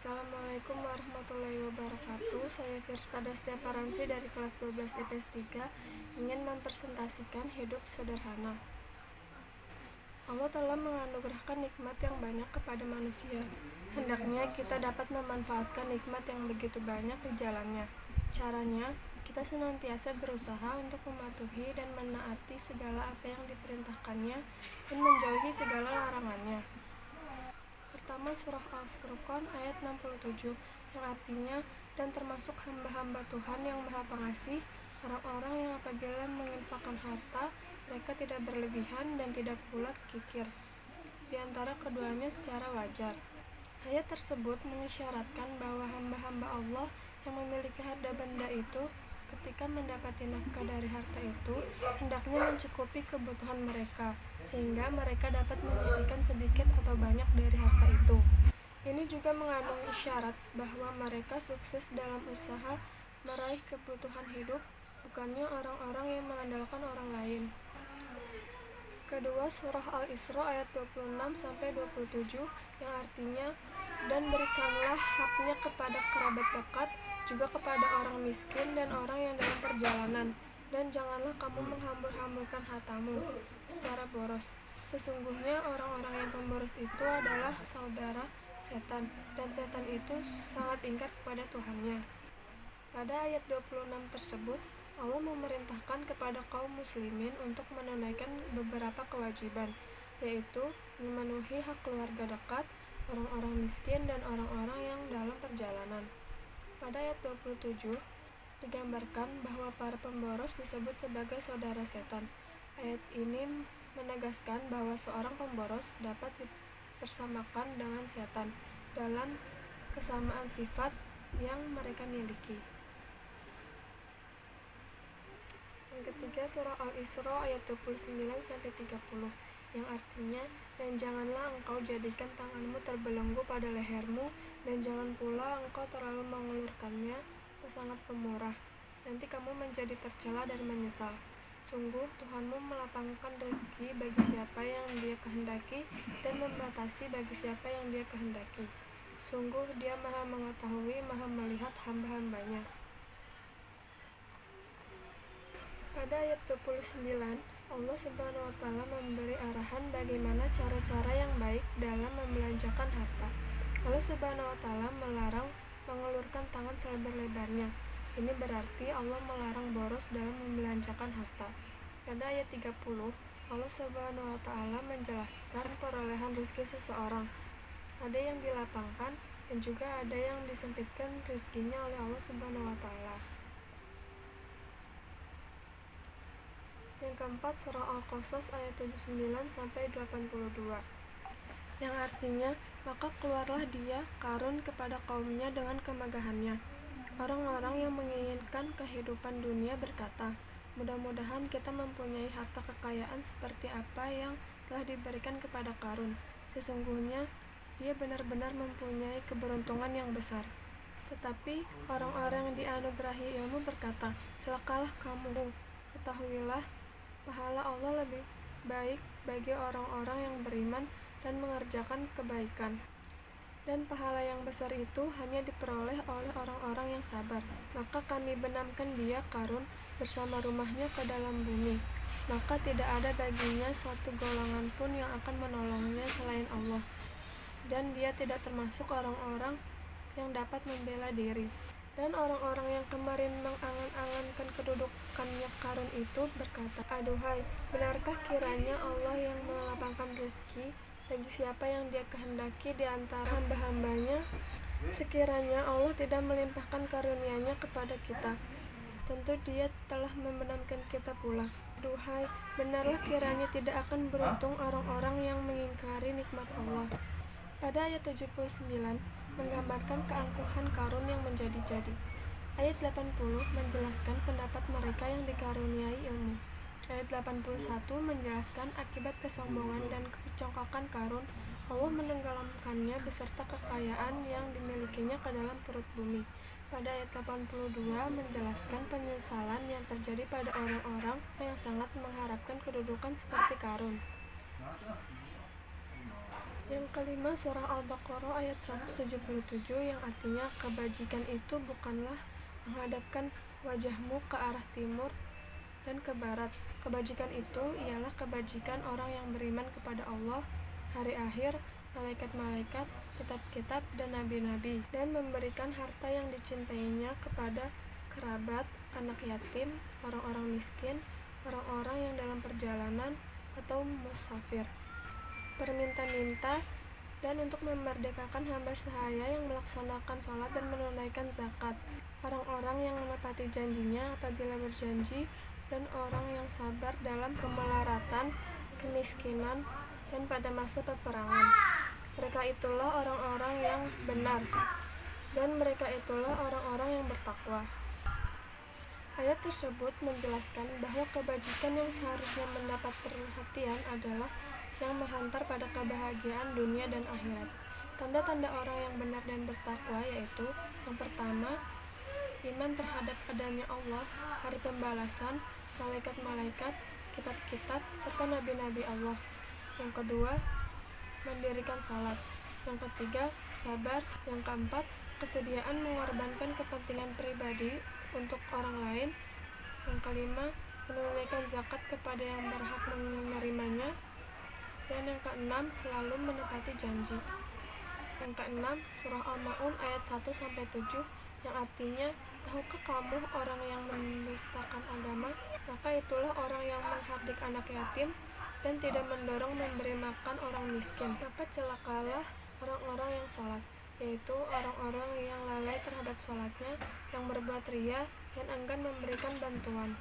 Assalamualaikum warahmatullahi wabarakatuh. Saya Firsta Dastia Paransi dari kelas 12 IPS 3 ingin mempresentasikan hidup sederhana. Allah telah menganugerahkan nikmat yang banyak kepada manusia. Hendaknya kita dapat memanfaatkan nikmat yang begitu banyak di jalannya. Caranya, kita senantiasa berusaha untuk mematuhi dan menaati segala apa yang diperintahkannya dan menjauhi segala larangannya. Pertama, surah Al-Furqan ayat 67 yang artinya, dan termasuk hamba-hamba Tuhan yang Maha Pengasih, orang-orang yang apabila menginfakkan harta, mereka tidak berlebihan dan tidak pula kikir di antara keduanya secara wajar. Ayat tersebut mengisyaratkan bahwa hamba-hamba Allah yang memiliki harta benda itu ketika mendapati nafkah dari harta itu, hendaknya mencukupi kebutuhan mereka, sehingga mereka dapat menyisihkan sedikit atau banyak dari harta itu. Ini juga mengandung isyarat bahwa mereka sukses dalam usaha meraih kebutuhan hidup, bukannya orang-orang yang mengandalkan orang lain. Kedua, surah Al-Isra ayat 26-27 yang artinya, dan berikanlah haknya kepada kerabat dekat, juga kepada orang miskin dan orang yang dalam perjalanan, dan janganlah kamu menghambur-hamburkan hartamu secara boros. Sesungguhnya orang-orang yang pemboros itu adalah saudara setan, dan setan itu sangat ingkar kepada Tuhannya. Pada ayat 26 tersebut, Allah memerintahkan kepada kaum muslimin untuk menunaikan beberapa kewajiban, yaitu memenuhi hak keluarga dekat, orang-orang miskin, dan orang-orang yang dalam perjalanan. Pada ayat 27, digambarkan bahwa para pemboros disebut sebagai saudara setan. Ayat ini menegaskan bahwa seorang pemboros dapat dipersamakan dengan setan dalam kesamaan sifat yang mereka miliki. Yang ketiga, surah Al-Isra ayat 29-30 yang artinya, dan janganlah engkau jadikan tanganmu terbelenggu pada lehermu, dan jangan pula engkau terlalu mengulurkannya ke sangat pemurah, nanti kamu menjadi tercela dan menyesal. Sungguh Tuhanmu melapangkan rezeki bagi siapa yang Dia kehendaki dan membatasi bagi siapa yang Dia kehendaki. Sungguh Dia Maha mengetahui, Maha melihat hamba-hambanya. Pada ayat 29, Allah Subhanahu wa Ta'ala memberi arahan bagaimana cara-cara yang baik dalam membelanjakan harta. Allah Subhanahu wa Ta'ala melarang mengulurkan tangan selebar-lebarnya. Ini berarti Allah melarang boros dalam membelanjakan harta. Pada ayat 30, Allah Subhanahu wa Ta'ala menjelaskan perolehan rezeki seseorang. Ada yang dilapangkan dan juga ada yang disempitkan rezekinya oleh Allah Subhanahu wa Ta'ala. Yang keempat, surah Al-Qasas ayat 79-82 yang artinya, maka keluarlah dia, Qarun, kepada kaumnya dengan kemegahannya. Orang-orang yang menginginkan kehidupan dunia berkata, mudah-mudahan kita mempunyai harta kekayaan seperti apa yang telah diberikan kepada Qarun. Sesungguhnya dia benar-benar mempunyai keberuntungan yang besar. Tetapi orang-orang yang dianugerahi ilmu berkata, celakalah kamu, ketahuilah pahala Allah lebih baik bagi orang-orang yang beriman dan mengerjakan kebaikan. Dan pahala yang besar itu hanya diperoleh oleh orang-orang yang sabar. Maka kami benamkan dia, Qarun, bersama rumahnya ke dalam bumi. Maka tidak ada baginya suatu golongan pun yang akan menolongnya selain Allah. Dan dia tidak termasuk orang-orang yang dapat membela diri. Dan orang-orang yang kemarin mengangan-angankan kedudukannya Qarun itu berkata, aduhai, benarkah kiranya Allah yang melapangkan rezeki bagi siapa yang Dia kehendaki di antara hamba-hambanya? Sekiranya Allah tidak melimpahkan karunia-Nya kepada kita, tentu Dia telah membenamkan kita pula. Aduhai, benarlah kiranya tidak akan beruntung orang-orang yang mengingkari nikmat Allah. Pada ayat 79 menggambarkan keangkuhan Qarun yang menjadi-jadi. Ayat 80 menjelaskan pendapat mereka yang dikaruniai ilmu. Ayat 81 menjelaskan akibat kesombongan dan kecongkakan Qarun. Allah menenggelamkannya beserta kekayaan yang dimilikinya ke dalam perut bumi. Pada ayat 82 menjelaskan penyesalan yang terjadi pada orang-orang yang sangat mengharapkan kedudukan seperti Qarun. Yang kelima, surah Al-Baqarah ayat 177 yang artinya kebajikan itu bukanlah menghadapkan wajahmu ke arah timur dan ke barat. Kebajikan itu ialah kebajikan orang yang beriman kepada Allah, hari akhir, malaikat-malaikat, kitab-kitab, dan nabi-nabi, dan memberikan harta yang dicintainya kepada kerabat, anak yatim, orang-orang miskin, orang-orang yang dalam perjalanan, atau musafir, berminta-minta, dan untuk memerdekakan hamba sahaya yang melaksanakan sholat dan menunaikan zakat, orang-orang yang menepati janjinya apabila berjanji, dan orang yang sabar dalam kemelaratan, kemiskinan, dan pada masa peperangan. Mereka itulah orang-orang yang benar, dan mereka itulah orang-orang yang bertakwa. Ayat tersebut menjelaskan bahwa kebajikan yang seharusnya mendapat perhatian adalah yang menghantar pada kebahagiaan dunia dan akhirat. Tanda-tanda orang yang benar dan bertakwa yaitu: yang pertama, iman terhadap adanya Allah, hari pembalasan, malaikat-malaikat, kitab-kitab, serta nabi-nabi Allah. Yang kedua, mendirikan salat. Yang ketiga, sabar. Yang keempat, kesediaan mengorbankan kepentingan pribadi untuk orang lain. Yang kelima, menunaikan zakat kepada yang berhak menerimanya. Dan yang keenam, selalu menepati janji. Yang keenam, surah Al-Ma'un ayat 1-7 yang artinya, tahukah kamu orang yang mendustakan agama? Maka itulah orang yang menghardik anak yatim dan tidak mendorong memberi makan orang miskin. Maka celakalah orang-orang yang sholat, yaitu orang-orang yang lalai terhadap sholatnya, yang berbuat ria dan enggan memberikan bantuan.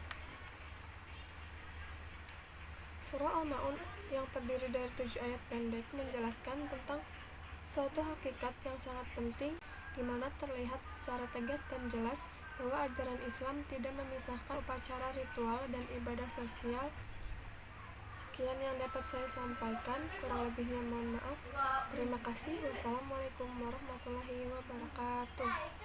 Surah Al-Ma'un yang terdiri dari 7 ayat pendek menjelaskan tentang suatu hakikat yang sangat penting, di mana terlihat secara tegas dan jelas bahwa ajaran Islam tidak memisahkan upacara ritual dan ibadah sosial. Sekian yang dapat saya sampaikan, kurang lebihnya mohon maaf. Terima kasih. Wassalamualaikum warahmatullahi wabarakatuh.